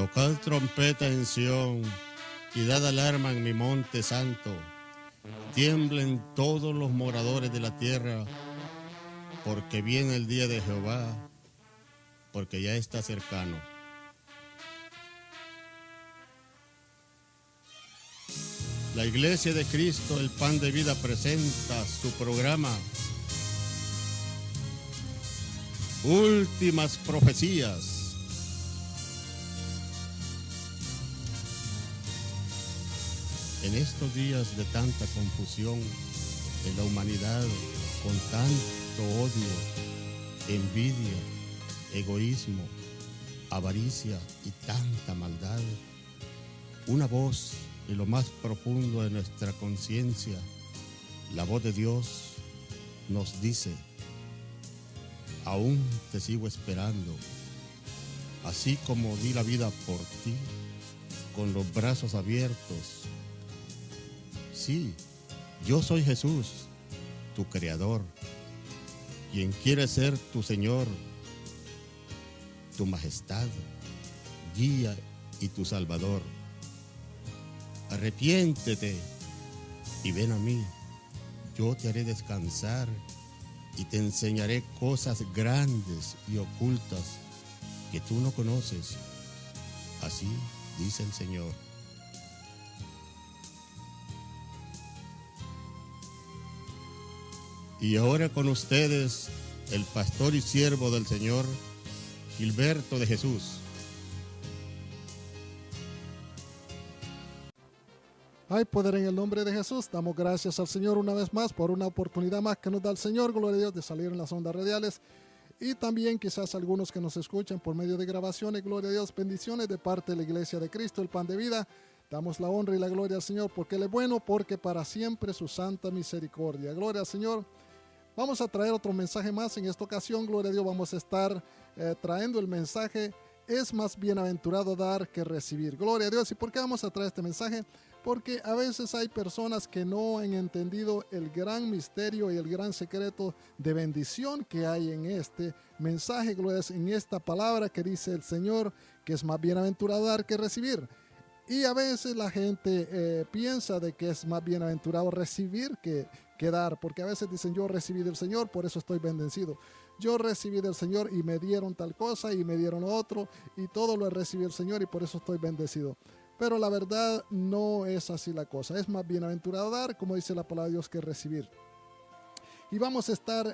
Tocad trompeta en Sión y dad alarma en mi monte santo. Tiemblen todos los moradores de la tierra, porque viene el día de Jehová, porque ya está cercano. La Iglesia de Cristo, el Pan de Vida, presenta su programa Últimas Profecías. En estos días de tanta confusión en la humanidad, con tanto odio, envidia, egoísmo, avaricia y tanta maldad, una voz en lo más profundo de nuestra conciencia, la voz de Dios nos dice: aún te sigo esperando, así como di la vida por ti, con los brazos abiertos. Sí, yo soy Jesús, tu Creador, quien quiere ser tu Señor, tu Majestad, guía y tu Salvador. Arrepiéntete y ven a mí. Yo te haré descansar y te enseñaré cosas grandes y ocultas que tú no conoces. Así dice el Señor. Y ahora con ustedes, el pastor y siervo del Señor, Gilberto de Jesús. Hay poder en el nombre de Jesús. Damos gracias al Señor una vez más por una oportunidad más que nos da el Señor, gloria a Dios, de salir en las ondas radiales. Y también quizás algunos que nos escuchan por medio de grabaciones, gloria a Dios, bendiciones de parte de la Iglesia de Cristo, el Pan de Vida. Damos la honra y la gloria al Señor porque Él es bueno, porque para siempre su santa misericordia. Gloria al Señor. Vamos a traer otro mensaje más. En esta ocasión, gloria a Dios, vamos a estar trayendo el mensaje: es más bienaventurado dar que recibir. Gloria a Dios. ¿Y por qué vamos a traer este mensaje? Porque a veces hay personas que no han entendido el gran misterio y el gran secreto de bendición que hay en este mensaje, gloria a Dios, en esta palabra que dice el Señor, que es más bienaventurado dar que recibir. Y a veces la gente piensa de que es más bienaventurado recibir que dar, porque a veces dicen: yo recibí del Señor, por eso estoy bendecido. Yo recibí del Señor y me dieron tal cosa y me dieron otro, y todo lo recibí del Señor y por eso estoy bendecido. Pero la verdad no es así la cosa. Es más bienaventurado dar, como dice la palabra de Dios, que recibir. Y vamos a estar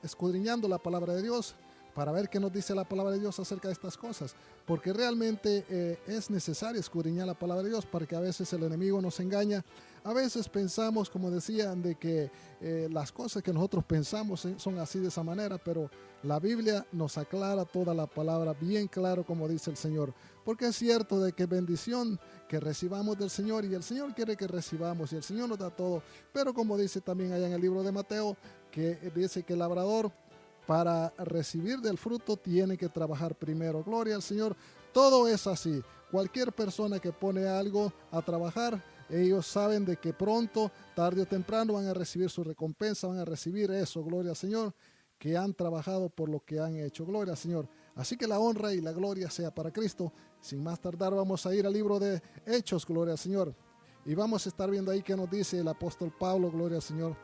escudriñando la palabra de Dios para ver qué nos dice la palabra de Dios acerca de estas cosas. Porque realmente es necesario escudriñar la palabra de Dios, porque a veces el enemigo nos engaña. A veces pensamos, como decían, de que las cosas que nosotros pensamos son así de esa manera, pero la Biblia nos aclara toda la palabra bien claro, como dice el Señor. Porque es cierto de que bendición que recibamos del Señor, y el Señor quiere que recibamos, y el Señor nos da todo. Pero como dice también allá en el libro de Mateo, que dice que el labrador, para recibir del fruto, tiene que trabajar primero. Gloria al Señor. Todo es así. Cualquier persona que pone algo a trabajar, ellos saben de que pronto, tarde o temprano, van a recibir su recompensa, van a recibir eso, gloria al Señor, que han trabajado por lo que han hecho. Gloria al Señor. Así que la honra y la gloria sea para Cristo. Sin más tardar, vamos a ir al libro de Hechos, gloria al Señor. Y vamos a estar viendo ahí qué nos dice el apóstol Pablo, gloria al Señor,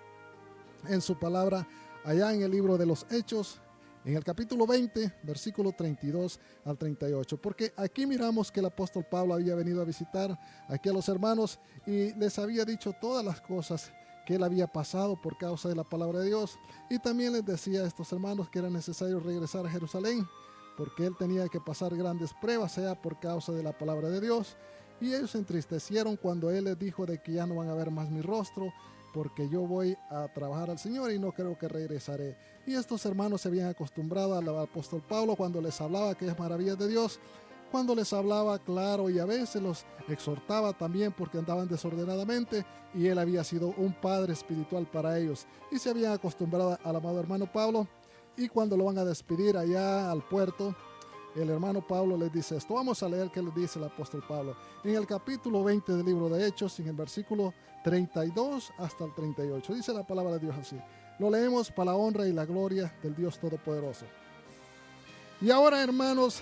en su palabra, allá en el libro de los Hechos, en el capítulo 20, versículo 32 al 38. Porque aquí miramos que el apóstol Pablo había venido a visitar aquí a los hermanos y les había dicho todas las cosas que él había pasado por causa de la palabra de Dios. Y también les decía a estos hermanos que era necesario regresar a Jerusalén, porque él tenía que pasar grandes pruebas, sea por causa de la palabra de Dios. Y ellos se entristecieron cuando él les dijo de que ya no van a ver más mi rostro, porque yo voy a trabajar al Señor y no creo que regresaré. Y estos hermanos se habían acostumbrado al apóstol Pablo cuando les hablaba aquellas maravillas de Dios, cuando les hablaba claro, y a veces los exhortaba también porque andaban desordenadamente, y él había sido un padre espiritual para ellos. Y se habían acostumbrado al amado hermano Pablo, y cuando lo van a despedir allá al puerto, el hermano Pablo les dice esto. Vamos a leer qué les dice el apóstol Pablo. En el capítulo 20 del libro de Hechos, en el versículo 32 hasta el 38. Dice la palabra de Dios así. Lo leemos para la honra y la gloria del Dios Todopoderoso. Y ahora, hermanos,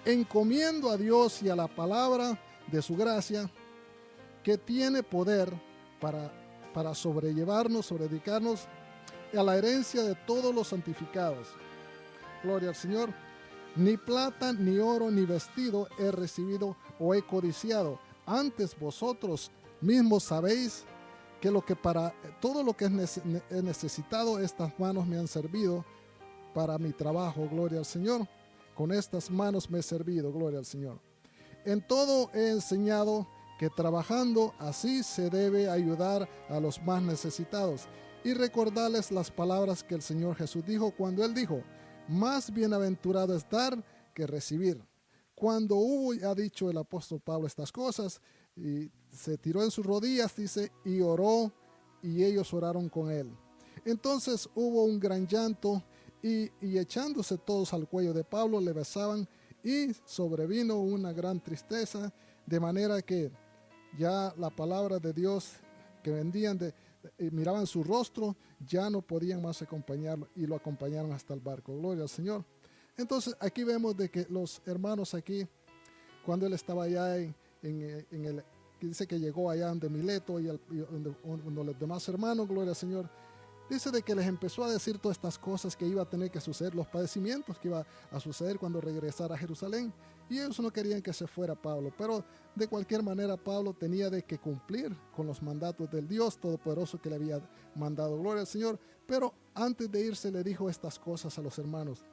encomiendo a Dios y a la palabra de su gracia, que tiene poder para sobrellevarnos, sobredicarnos a la herencia de todos los santificados. Gloria al Señor. Ni plata, ni oro, ni vestido he recibido o he codiciado. Antes vosotros mismos sabéis que para todo lo que he necesitado, estas manos me han servido para mi trabajo. Gloria al Señor. Con estas manos me he servido. Gloria al Señor. En todo he enseñado que trabajando así se debe ayudar a los más necesitados, y recordarles las palabras que el Señor Jesús dijo cuando Él dijo: más bienaventurado es dar que recibir. Cuando hubo ya dicho el apóstol Pablo estas cosas, y se tiró en sus rodillas, dice, y oró, y ellos oraron con él. Entonces hubo un gran llanto, y echándose todos al cuello de Pablo, le besaban, y sobrevino una gran tristeza, de manera que ya la palabra de Dios que vendían miraban su rostro, ya no podían más acompañarlo, y lo acompañaron hasta el barco. Gloria al Señor. Entonces aquí vemos de que los hermanos aquí, cuando él estaba allá dice que llegó allá donde Mileto y donde los demás hermanos, gloria al Señor, dice de que les empezó a decir todas estas cosas que iba a tener que suceder, los padecimientos que iba a suceder cuando regresara a Jerusalén. Y ellos no querían que se fuera Pablo, pero de cualquier manera Pablo tenía de que cumplir con los mandatos del Dios Todopoderoso que le había mandado. Gloria al Señor. Pero antes de irse le dijo estas cosas a los hermanos.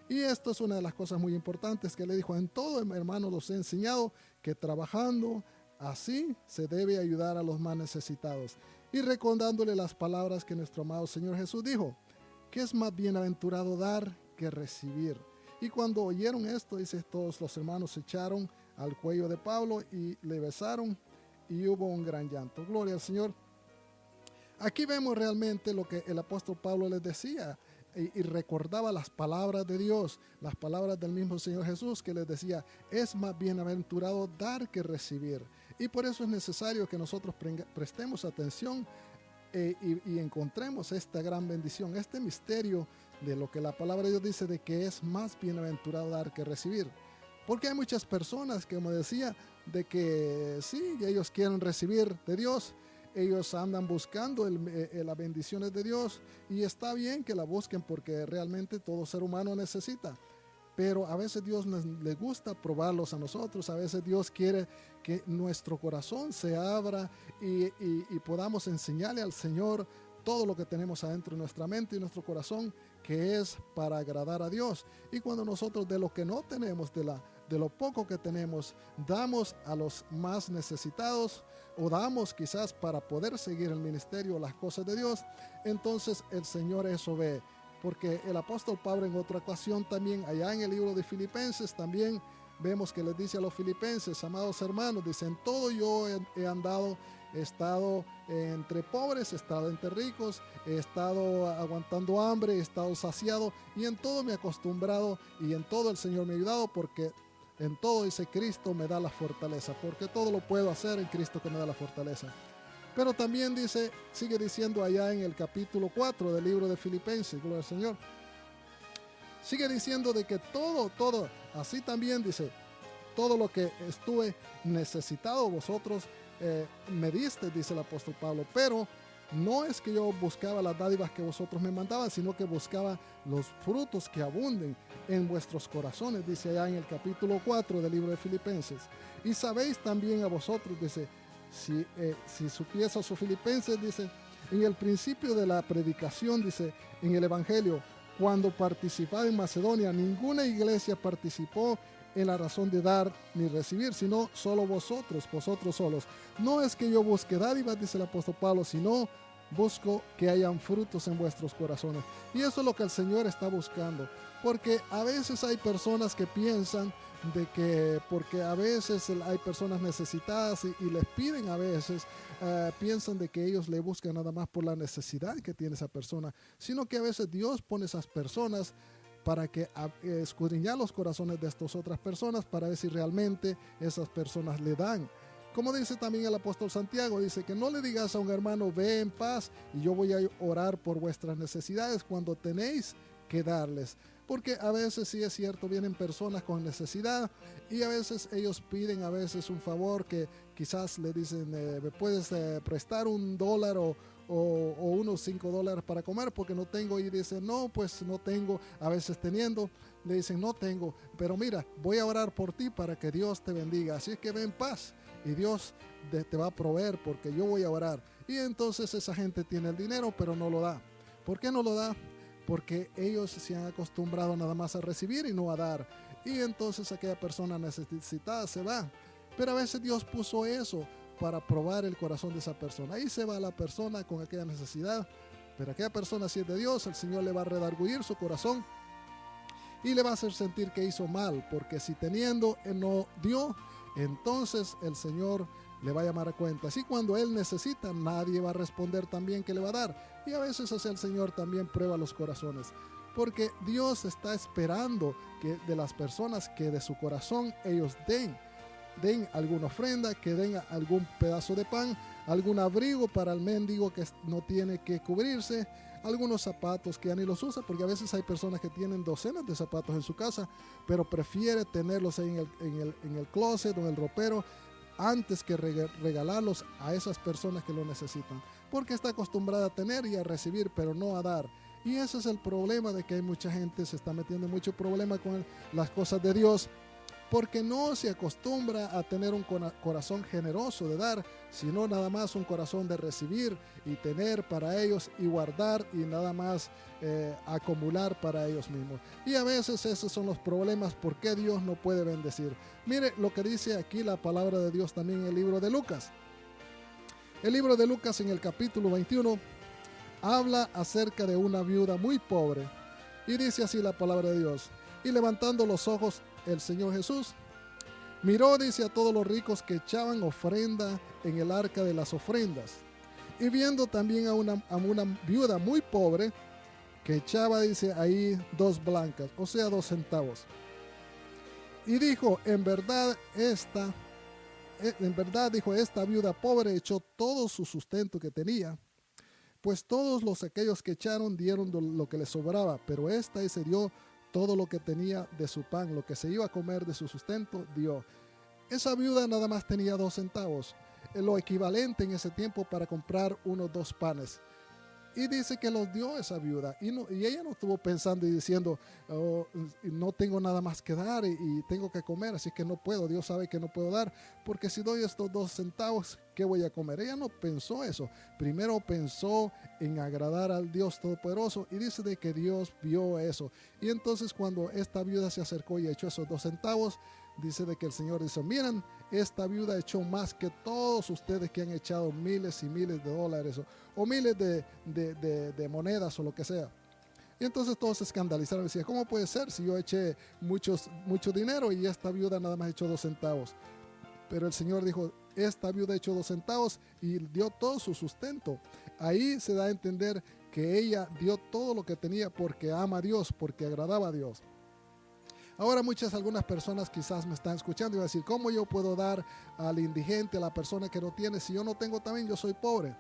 Y esto es una de las cosas muy importantes que le dijo: en todo, hermano, los he enseñado que trabajando así se debe ayudar a los más necesitados. Y recordándole las palabras que nuestro amado Señor Jesús dijo, que es más bienaventurado dar que recibir. Y cuando oyeron esto, dice, todos los hermanos se echaron al cuello de Pablo y le besaron, y hubo un gran llanto. Gloria al Señor. Aquí vemos realmente lo que el apóstol Pablo les decía, y recordaba las palabras de Dios, las palabras del mismo Señor Jesús, que les decía: es más bienaventurado dar que recibir. Y por eso es necesario que nosotros prestemos atención y encontremos esta gran bendición, este misterio de lo que la palabra de Dios dice, de que es más bienaventurado dar que recibir. Porque hay muchas personas que, como decía, de que sí, ellos quieren recibir de Dios, ellos andan buscando las bendiciones de Dios, y está bien que la busquen porque realmente todo ser humano necesita. Pero a veces Dios le gusta probarlos a nosotros, a veces Dios quiere que nuestro corazón se abra y podamos enseñarle al Señor todo lo que tenemos adentro de nuestra mente y nuestro corazón, que es para agradar a Dios. Y cuando nosotros de lo que no tenemos, de lo poco que tenemos, damos a los más necesitados, o damos quizás para poder seguir el ministerio, las cosas de Dios, entonces el Señor eso ve. Porque el apóstol Pablo en otra ocasión también, allá en el libro de Filipenses, también vemos que les dice a los filipenses: amados hermanos, dice, en todo yo he andado, he estado entre pobres, he estado entre ricos, he estado aguantando hambre, he estado saciado, y en todo me he acostumbrado, y en todo el Señor me ha ayudado, porque en todo, dice, Cristo me da la fortaleza, porque todo lo puedo hacer en Cristo que me da la fortaleza. Pero también dice, sigue diciendo allá en el capítulo 4 del libro de Filipenses, gloria al Señor, sigue diciendo de que todo, así también dice, todo lo que estuve necesitado vosotros me diste, dice el apóstol Pablo, pero no es que yo buscaba las dádivas que vosotros me mandaban, sino que buscaba los frutos que abunden en vuestros corazones, dice allá en el capítulo 4 del libro de Filipenses. Y sabéis también a vosotros, dice, si supiese a sus filipenses, dice, en el principio de la predicación, dice, en el evangelio, cuando participaba en Macedonia, ninguna iglesia participó en la razón de dar ni recibir, sino solo vosotros solos. No es que yo busque dádivas, dice el apóstol Pablo, sino busco que hayan frutos en vuestros corazones. Y eso es lo que el Señor está buscando, porque a veces hay personas que piensan de que porque a veces hay personas necesitadas y les piden a veces, piensan de que ellos le buscan nada más por la necesidad que tiene esa persona, sino que a veces Dios pone esas personas para que escudriñar los corazones de estas otras personas, para ver si realmente esas personas le dan. Como dice también el apóstol Santiago, dice que no le digas a un hermano: ve en paz y yo voy a orar por vuestras necesidades, cuando tenéis que darles. Porque a veces sí es cierto, vienen personas con necesidad y a veces ellos piden a veces un favor que quizás le dicen, ¿me puedes prestar $1 o unos $5 para comer? Porque no tengo, y dicen, no, pues no tengo. A veces teniendo, le dicen, no tengo, pero mira, voy a orar por ti para que Dios te bendiga. Así es que ve en paz y Dios te va a proveer porque yo voy a orar. Y entonces esa gente tiene el dinero, pero no lo da. ¿Por qué no lo da? Porque ellos se han acostumbrado nada más a recibir y no a dar. Y entonces aquella persona necesitada se va. Pero a veces Dios puso eso para probar el corazón de esa persona. Ahí se va la persona con aquella necesidad. Pero aquella persona, si es de Dios, el Señor le va a redarguir su corazón y le va a hacer sentir que hizo mal. Porque si teniendo Él no dio, entonces el Señor le va a llamar a cuenta. Así cuando Él necesita, nadie va a responder también que le va a dar. Y a veces así el Señor también prueba los corazones. Porque Dios está esperando que de las personas que de su corazón ellos den alguna ofrenda, que den algún pedazo de pan, algún abrigo para el mendigo que no tiene que cubrirse, algunos zapatos que ya ni los usa, porque a veces hay personas que tienen docenas de zapatos en su casa, pero prefiere tenerlos en el closet o en el ropero antes que regalarlos a esas personas que lo necesitan, porque está acostumbrada a tener y a recibir, pero no a dar. Y ese es el problema, de que hay mucha gente se está metiendo mucho problema con las cosas de Dios, porque no se acostumbra a tener un corazón generoso de dar, sino nada más un corazón de recibir y tener para ellos y guardar y nada más acumular para ellos mismos. Y a veces esos son los problemas, por qué Dios no puede bendecir. Mire lo que dice aquí la palabra de Dios también en el libro de Lucas. El libro de Lucas, en el capítulo 21, habla acerca de una viuda muy pobre. Y dice así la palabra de Dios: y levantando los ojos el Señor Jesús miró, dice, a todos los ricos que echaban ofrenda en el arca de las ofrendas, y viendo también a una viuda muy pobre que echaba, dice, ahí 2 blancas, o sea 2 centavos. Y dijo, en verdad, dijo, esta viuda pobre echó todo su sustento que tenía, pues todos aquellos que echaron dieron lo que les sobraba, pero esta se dio todo lo que tenía de su pan, lo que se iba a comer de su sustento, dio. Esa viuda nada más tenía 2 centavos, lo equivalente en ese tiempo para comprar unos 2 panes. Y dice que los dio esa viuda. Y ella no estuvo pensando y diciendo, oh, no tengo nada más que dar y tengo que comer, así que no puedo. Dios sabe que no puedo dar, porque si doy estos 2 centavos, ¿qué voy a comer? Ella no pensó eso. Primero pensó en agradar al Dios Todopoderoso, y dice de que Dios vio eso. Y entonces cuando esta viuda se acercó y echó esos 2 centavos, dice de que el Señor dice, miren, esta viuda echó más que todos ustedes que han echado miles y miles de dólares o miles de monedas o lo que sea. Y entonces todos se escandalizaron y decían, ¿cómo puede ser si yo eché mucho dinero y esta viuda nada más echó 2 centavos? Pero el Señor dijo, esta viuda echó 2 centavos y dio todo su sustento. Ahí se da a entender que ella dio todo lo que tenía porque ama a Dios, porque agradaba a Dios. Ahora algunas personas quizás me están escuchando y van a decir, ¿cómo yo puedo dar al indigente, a la persona que no tiene, si yo no tengo también, yo soy pobre?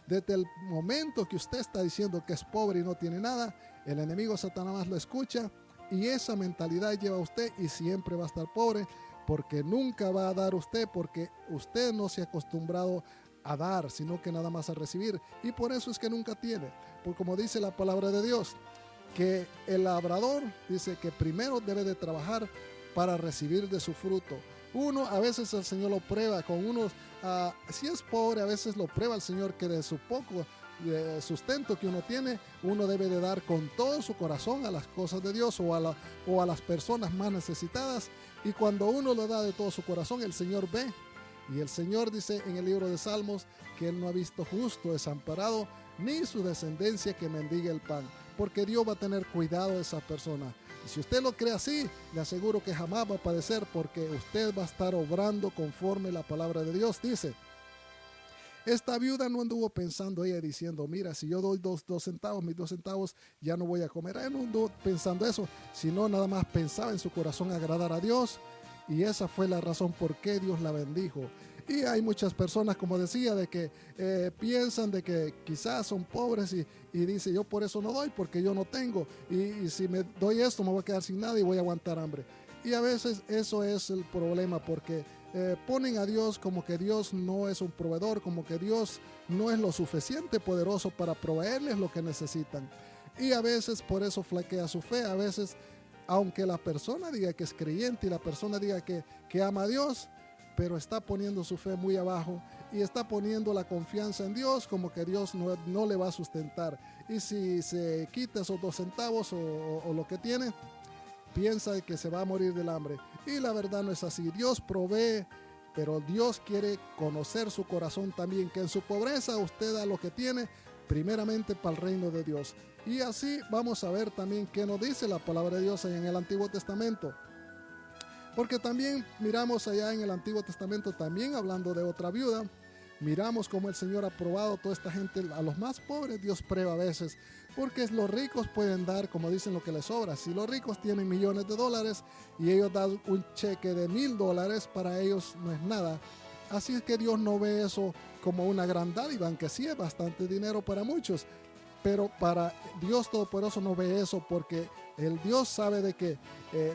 Desde el momento que usted está diciendo que es pobre y no tiene nada, el enemigo Satanás lo escucha, y esa mentalidad lleva a usted y siempre va a estar pobre, porque nunca va a dar usted, porque usted no se ha acostumbrado a dar, sino que nada más a recibir, y por eso es que nunca tiene. Porque como dice la palabra de Dios, que el labrador dice que primero debe de trabajar para recibir de su fruto. Uno, a veces el Señor lo prueba con unos, si es pobre, a veces lo prueba el Señor, que de su poco de sustento que uno tiene, uno debe de dar con todo su corazón a las cosas de Dios o a las personas más necesitadas. Y cuando uno lo da de todo su corazón, el Señor ve. Y el Señor dice en el libro de Salmos que Él no ha visto justo desamparado, ni su descendencia que mendigue el pan, porque Dios va a tener cuidado de esa persona. Y si usted lo cree así, le aseguro que jamás va a padecer, porque usted va a estar obrando conforme la palabra de Dios dice. Esta viuda no anduvo pensando, ella diciendo, mira, si yo doy 2 centavos, mis 2 centavos ya no voy a comer. Ella no anduvo pensando eso, sino nada más pensaba en su corazón agradar a Dios, y esa fue la razón por qué Dios la bendijo. Y hay muchas personas, como decía, de que piensan de que quizás son pobres y dice, yo por eso no doy, porque yo no tengo. Y si me doy esto, me voy a quedar sin nada y voy a aguantar hambre. Y a veces eso es el problema, porque ponen a Dios como que Dios no es un proveedor, como que Dios no es lo suficiente poderoso para proveerles lo que necesitan. Y a veces por eso flaquea su fe. A veces, aunque la persona diga que es creyente y la persona diga que ama a Dios, pero está poniendo su fe muy abajo y está poniendo la confianza en Dios como que Dios no le va a sustentar. Y si se quita esos 2 centavos o lo que tiene, piensa que se va a morir del hambre. Y la verdad no es así. Dios provee, pero Dios quiere conocer su corazón también, que en su pobreza usted da lo que tiene, primeramente para el reino de Dios. Y así vamos a ver también qué nos dice la palabra de Dios en el Antiguo Testamento. Porque también miramos allá en el Antiguo Testamento, también hablando de otra viuda, miramos cómo el Señor ha probado a toda esta gente, a los más pobres Dios prueba a veces, porque los ricos pueden dar, como dicen, lo que les sobra. Si los ricos tienen millones de dólares y ellos dan un cheque de $1000, para ellos no es nada. Así es que Dios no ve eso como una gran dádiva, aunque sí es bastante dinero para muchos. Pero para Dios Todopoderoso no ve eso, porque el Dios sabe de que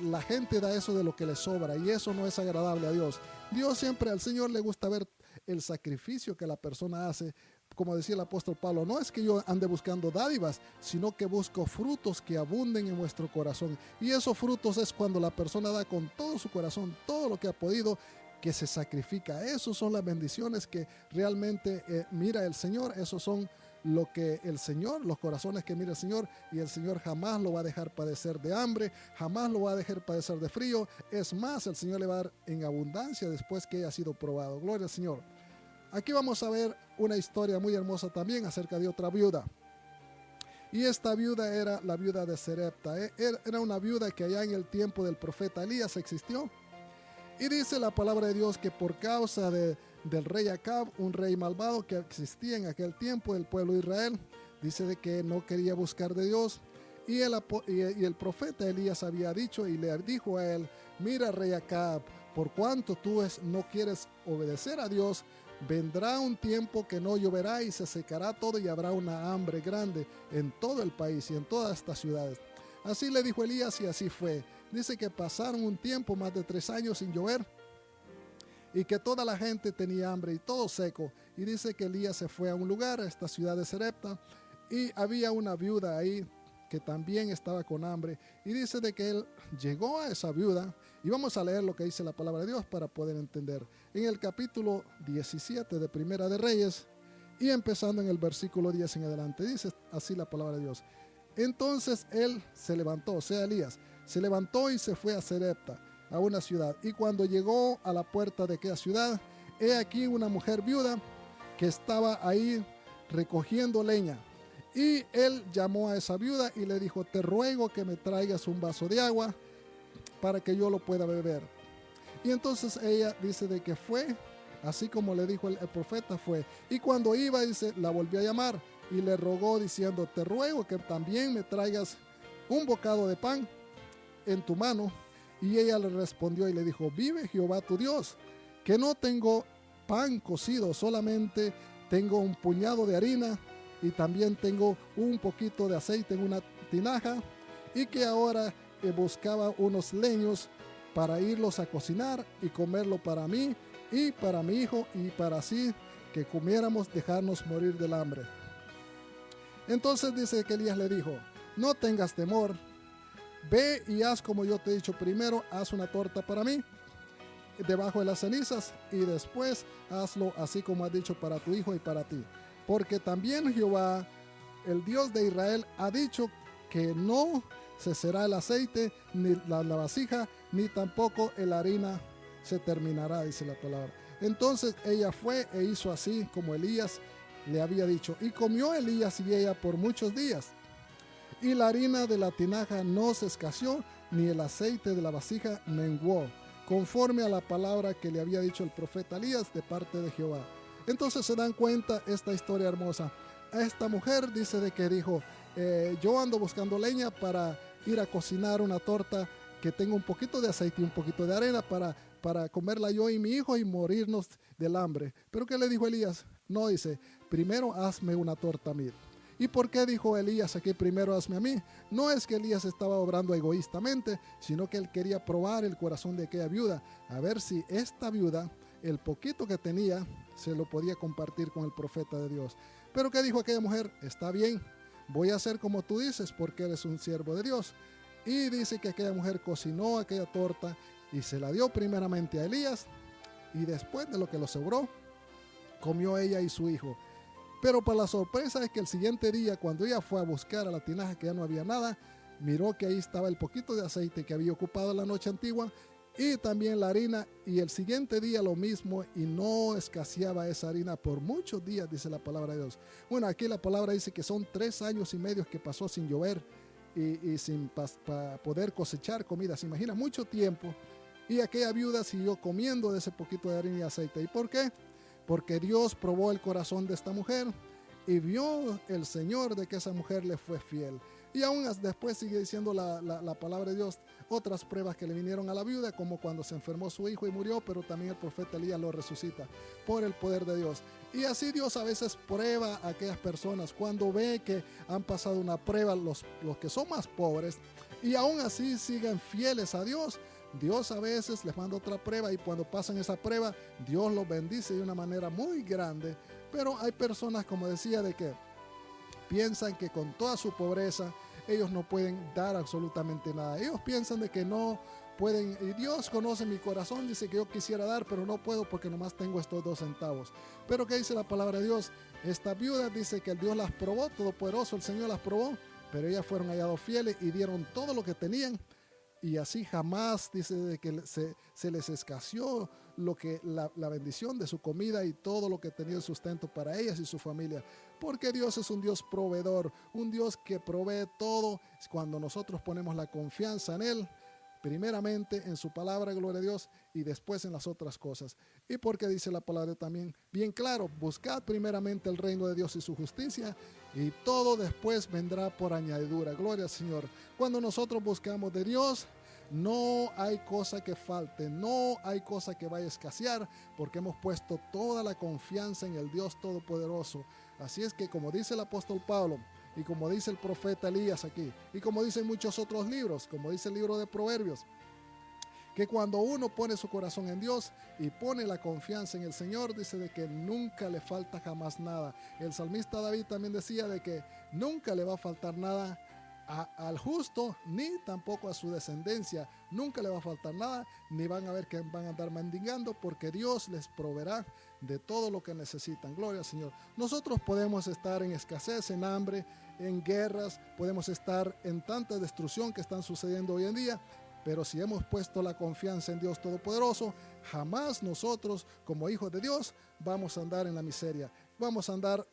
la gente da eso de lo que le sobra, y eso no es agradable a Dios. Dios siempre, al Señor le gusta ver el sacrificio que la persona hace. Como decía el apóstol Pablo, no es que yo ande buscando dádivas, sino que busco frutos que abunden en vuestro corazón. Y esos frutos es cuando la persona da con todo su corazón, todo lo que ha podido, que se sacrifica. Esos son las bendiciones que realmente mira el Señor. Esos son lo que el Señor, los corazones que mira el Señor, y el Señor jamás lo va a dejar padecer de hambre, jamás lo va a dejar padecer de frío. Es más, el Señor le va a dar en abundancia después que haya sido probado. Gloria al Señor. Aquí vamos a ver una historia muy hermosa también acerca de otra viuda. Y esta viuda era la viuda de Sarepta. Era una viuda que allá en el tiempo del profeta Elías existió. Y dice la palabra de Dios que por causa del rey Acab, un rey malvado que existía en aquel tiempo del pueblo de Israel, dice de que no quería buscar de Dios. Y el profeta Elías había dicho y le dijo a él, mira rey Acab, por cuanto tú no quieres obedecer a Dios, vendrá un tiempo que no lloverá y se secará todo y habrá una hambre grande en todo el país y en todas estas ciudades. Así le dijo Elías y así fue. Dice que pasaron un tiempo, más de 3 años sin llover, y que toda la gente tenía hambre y todo seco. Y dice que Elías se fue a un lugar, a esta ciudad de Sarepta, y había una viuda ahí que también estaba con hambre. Y dice de que él llegó a esa viuda, y vamos a leer lo que dice la palabra de Dios para poder entender. En el capítulo 17 de Primera de Reyes, y empezando en el versículo 10 en adelante, dice así la palabra de Dios. Entonces él se levantó, o sea Elías, se levantó y se fue a Sarepta, a una ciudad. Y cuando llegó a la puerta de aquella ciudad, he aquí una mujer viuda que estaba ahí recogiendo leña. Y él llamó a esa viuda y le dijo, te ruego que me traigas un vaso de agua para que yo lo pueda beber. Y entonces ella dice de que fue, así como le dijo el profeta, fue. Y cuando iba, dice, la volvió a llamar y le rogó diciendo, te ruego que también me traigas un bocado de pan en tu mano. Y ella le respondió y le dijo, vive Jehová tu Dios, que no tengo pan cocido, solamente tengo un puñado de harina y también tengo un poquito de aceite en una tinaja, y que ahora buscaba unos leños para irlos a cocinar y comerlo para mí y para mi hijo, y para así que comiéramos, dejarnos morir del hambre. Entonces dice que Elías le dijo, no tengas temor, ve y haz como yo te he dicho. Primero haz una torta para mí debajo de las cenizas, y después hazlo así como has dicho para tu hijo y para ti. Porque también Jehová, el Dios de Israel, ha dicho que no cesará el aceite, ni la vasija, ni tampoco la harina se terminará, dice la palabra. Entonces ella fue e hizo así como Elías le había dicho. Y comió Elías y ella por muchos días. Y la harina de la tinaja no se escaseó, ni el aceite de la vasija menguó, conforme a la palabra que le había dicho el profeta Elías de parte de Jehová. Entonces se dan cuenta esta historia hermosa. A esta mujer dice de que dijo, yo ando buscando leña para ir a cocinar una torta que tenga un poquito de aceite y un poquito de arena para comerla yo y mi hijo y morirnos del hambre. Pero ¿qué le dijo Elías? No, dice, primero hazme una torta a mí. ¿Y por qué dijo Elías aquí primero hazme a mí? No es que Elías estaba obrando egoístamente, sino que él quería probar el corazón de aquella viuda, a ver si esta viuda, el poquito que tenía, se lo podía compartir con el profeta de Dios. Pero ¿qué dijo aquella mujer? Está bien, voy a hacer como tú dices porque eres un siervo de Dios. Y dice que aquella mujer cocinó aquella torta y se la dio primeramente a Elías, y después de lo que lo sobró, comió ella y su hijo. Pero para la sorpresa es que el siguiente día, cuando ella fue a buscar a la tinaja que ya no había nada, miró que ahí estaba el poquito de aceite que había ocupado la noche antigua y también la harina, y el siguiente día lo mismo, y no escaseaba esa harina por muchos días, dice la palabra de Dios. Bueno, aquí la palabra dice que son 3 años y medio que pasó sin llover y sin poder cosechar comida. Se imagina, mucho tiempo. Y aquella viuda siguió comiendo de ese poquito de harina y aceite. ¿Y por qué? Porque Dios probó el corazón de esta mujer y vio el Señor de que esa mujer le fue fiel. Y aún después sigue diciendo la palabra de Dios otras pruebas que le vinieron a la viuda, como cuando se enfermó su hijo y murió, pero también el profeta Elías lo resucita por el poder de Dios. Y así Dios a veces prueba a aquellas personas cuando ve que han pasado una prueba, los que son más pobres, y aún así siguen fieles a Dios. Dios a veces les manda otra prueba, y cuando pasan esa prueba, Dios los bendice de una manera muy grande. Pero hay personas, como decía, de que piensan que con toda su pobreza ellos no pueden dar absolutamente nada. Ellos piensan de que no pueden, y Dios conoce mi corazón, dice que yo quisiera dar, pero no puedo porque nomás tengo estos 2 centavos. Pero ¿qué dice la palabra de Dios? Esta viuda dice que el Dios las probó, todopoderoso, el Señor las probó, pero ellas fueron hallados fieles y dieron todo lo que tenían. Y así jamás, dice, de que se les escaseó la bendición de su comida y todo lo que tenía el sustento para ellas y su familia. Porque Dios es un Dios proveedor, un Dios que provee todo cuando nosotros ponemos la confianza en Él, primeramente en su palabra, gloria a Dios, y después en las otras cosas. Y porque dice la palabra también, bien claro, buscad primeramente el reino de Dios y su justicia, y todo después vendrá por añadidura. Gloria al Señor. Cuando nosotros buscamos de Dios, no hay cosa que falte, no hay cosa que vaya a escasear, porque hemos puesto toda la confianza en el Dios Todopoderoso. Así es que, como dice el apóstol Pablo, y como dice el profeta Elías aquí, y como dicen muchos otros libros, como dice el libro de Proverbios, que cuando uno pone su corazón en Dios y pone la confianza en el Señor, dice de que nunca le falta jamás nada. El salmista David también decía de que nunca le va a faltar nada al justo, ni tampoco a su descendencia. Nunca le va a faltar nada, ni van a ver que van a andar mendigando, porque Dios les proveerá de todo lo que necesitan. Gloria al Señor. Nosotros podemos estar en escasez, en hambre, en guerras, podemos estar en tanta destrucción que están sucediendo hoy en día, pero si hemos puesto la confianza en Dios Todopoderoso, jamás nosotros, como hijos de Dios, vamos a andar en la miseria. Vamos a andar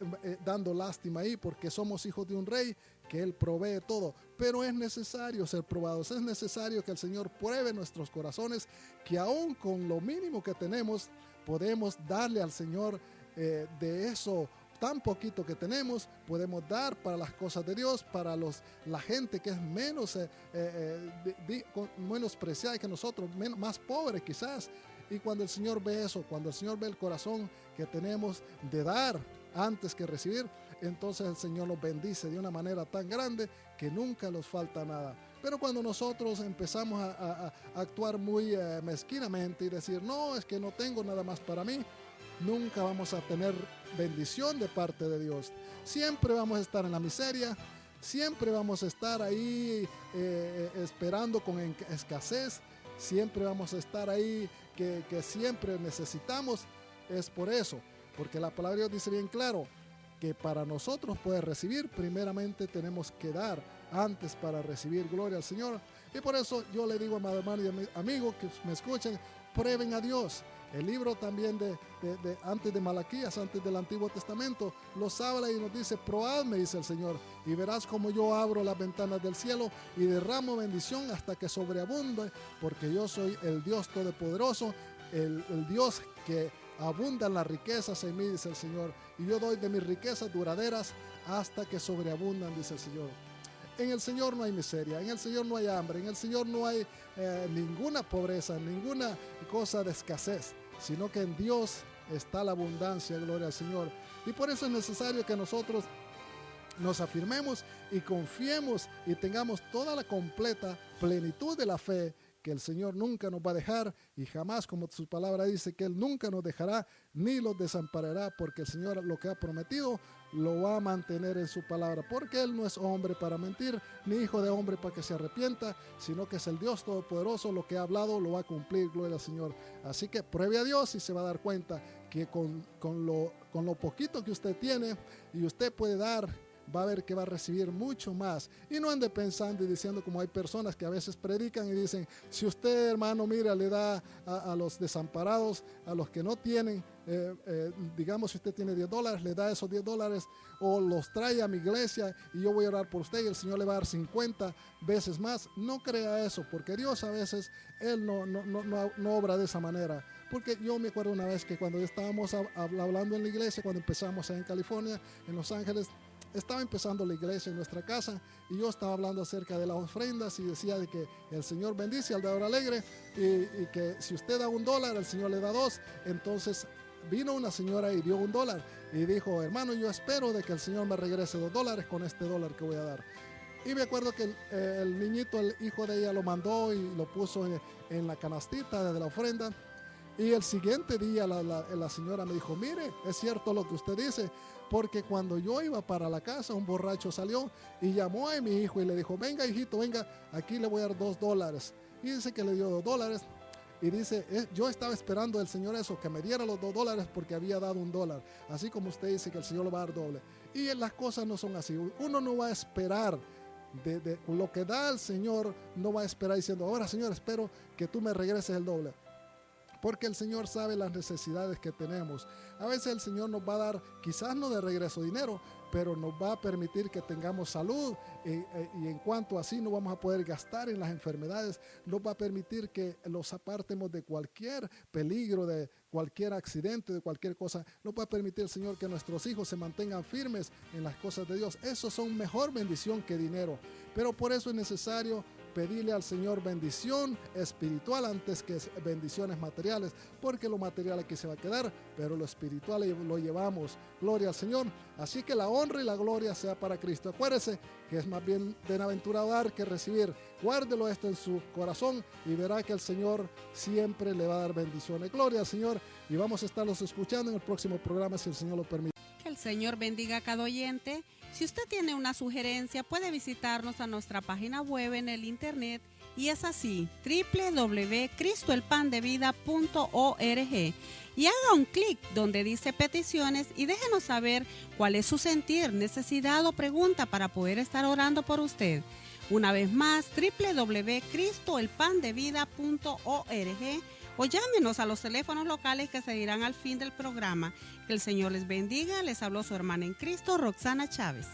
dando lástima ahí, porque somos hijos de un rey que Él provee todo. Pero es necesario ser probados, es necesario que el Señor pruebe nuestros corazones, que aún con lo mínimo que tenemos, podemos darle al Señor de eso tan poquito que tenemos, podemos dar para las cosas de Dios, para la gente que es menos preciada que nosotros, más pobre quizás. Y cuando el Señor ve eso, cuando el Señor ve el corazón que tenemos de dar antes que recibir, entonces el Señor los bendice de una manera tan grande que nunca nos falta nada. Pero cuando nosotros empezamos a actuar muy mezquinamente y decir, no, es que no tengo nada más para mí, nunca vamos a tener bendición de parte de Dios. Siempre vamos a estar en la miseria, siempre vamos a estar ahí esperando con escasez, siempre vamos a estar ahí que siempre necesitamos. Es por eso, porque la palabra de Dios dice bien claro que para nosotros poder recibir, primeramente tenemos que dar antes para recibir. Gloria al Señor. Y por eso yo le digo, amado hermano y amigo que me escuchen, prueben a Dios. El libro también antes de Malaquías, antes del Antiguo Testamento, los habla y nos dice, probadme, dice el Señor, y verás como yo abro las ventanas del cielo y derramo bendición hasta que sobreabunde, porque yo soy el Dios Todopoderoso, el Dios que abundan las riquezas en mí, dice el Señor, y yo doy de mis riquezas duraderas hasta que sobreabundan, dice el Señor. En el Señor no hay miseria, en el Señor no hay hambre, en el Señor no hay ninguna pobreza, ninguna cosa de escasez, sino que en Dios está la abundancia, gloria al Señor. Y por eso es necesario que nosotros nos afirmemos y confiemos y tengamos toda la completa plenitud de la fe, que el Señor nunca nos va a dejar y jamás, como su palabra dice, que Él nunca nos dejará ni los desamparará, porque el Señor lo que ha prometido lo va a mantener en su palabra, porque Él no es hombre para mentir, ni hijo de hombre para que se arrepienta, sino que es el Dios Todopoderoso, lo que ha hablado lo va a cumplir, gloria al Señor. Así que pruebe a Dios y se va a dar cuenta que con lo poquito que usted tiene y usted puede dar, va a ver que va a recibir mucho más. Y no ande pensando y diciendo, como hay personas que a veces predican y dicen, si usted, hermano, mira, le da a los desamparados, a los que no tienen, digamos, si usted tiene $10, le da esos $10 o los trae a mi iglesia y yo voy a orar por usted y el Señor le va a dar 50 veces más. No crea eso, porque Dios a veces, Él no obra de esa manera. Porque yo me acuerdo una vez que cuando estábamos hablando en la iglesia, cuando empezamos en California, en Los Ángeles, estaba empezando la iglesia en nuestra casa y yo estaba hablando acerca de las ofrendas y decía de que el Señor bendice al dador alegre y que si usted da $1, el Señor le da 2. Entonces vino una señora y dio $1 y dijo, hermano, yo espero de que el Señor me regrese $2 con este $1 que voy a dar. Y me acuerdo que el niñito, el hijo de ella, lo mandó y lo puso en la canastita de la ofrenda. Y el siguiente día la señora me dijo, mire, es cierto lo que usted dice, porque cuando yo iba para la casa, un borracho salió y llamó a mi hijo y le dijo, venga hijito, venga, aquí le voy a dar $2. Y dice que le dio $2 y dice, yo estaba esperando del Señor eso, que me diera los $2 porque había dado $1. Así como usted dice que el Señor le va a dar doble. Y las cosas no son así. Uno no va a esperar de lo que da el Señor, no va a esperar diciendo, ahora Señor, espero que tú me regreses el doble. Porque el Señor sabe las necesidades que tenemos. A veces el Señor nos va a dar, quizás no de regreso dinero, pero nos va a permitir que tengamos salud y en cuanto así no vamos a poder gastar en las enfermedades, nos va a permitir que los apartemos de cualquier peligro, de cualquier accidente, de cualquier cosa. Nos va a permitir el Señor que nuestros hijos se mantengan firmes en las cosas de Dios. Eso son mejor bendición que dinero, pero por eso es necesario pedirle al Señor bendición espiritual antes que bendiciones materiales, porque lo material aquí se va a quedar, pero lo espiritual lo llevamos. Gloria al Señor. Así que la honra y la gloria sea para Cristo. Acuérdese que es más bien bienaventurado dar que recibir. Guárdelo esto en su corazón y verá que el Señor siempre le va a dar bendiciones. Gloria al Señor, y vamos a estarlos escuchando en el próximo programa si el Señor lo permite. Que el Señor bendiga a cada oyente. Si usted tiene una sugerencia, puede visitarnos a nuestra página web en el internet y es así, www.cristoelpandevida.org, y haga un clic donde dice peticiones y déjenos saber cuál es su sentir, necesidad o pregunta para poder estar orando por usted. Una vez más, www.cristoelpandevida.org, o llámenos a los teléfonos locales que se dirán al fin del programa. Que el Señor les bendiga. Les habló su hermana en Cristo, Roxana Chávez.